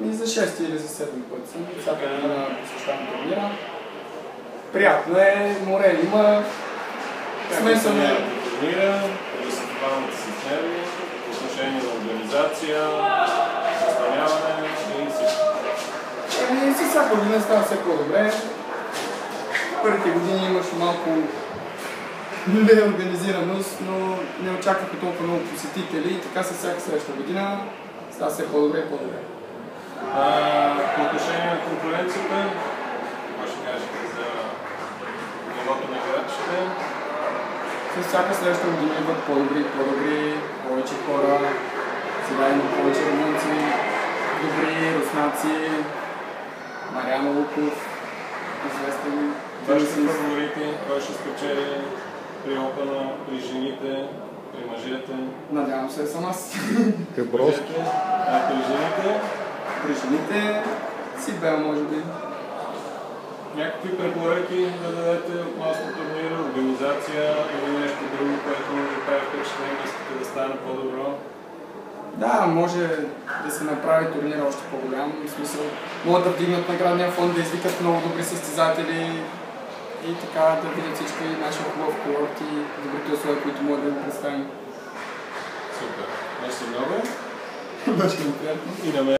И за 6 или за 7 път съм. Всяка година посещавам турнира. Приятно е, море има. Смесваме турнира, разсъвателните системи, по отношение на организация, настаняване и всичко. С всяка година става все по-добре. Първите години имаше малко неорганизираност, но не очакваха толкова много посетители и така със всяка следваща година става все по-добре и по-добре. По отношение на конкуренцията, какво ще кажете за нивото на играчите? С всяка следваща година идват по-добри, повече хора. Сега има повече румънци, добри, руснаци, Мариано Луков, известен. Вашите фаворити, кой ще спечели при опана, при жените, при мъжете? Надявам се съм аз. Габровски. А при жените? При жените Сибел, може би. Някакви препоръки да дадете относно турнира, организация или нещо друго, което ви прави впечатление, искате да стане по-добро? Да, може да се направи турнира още по-голям. В смисъл, могат да вдигнат наградния фонд, да извикат много добри състезатели и така да видят всички нашия хубав курорт и добрите условия, които могат да го представим. Супер! Merci много! Беше ми приятно. И на мен.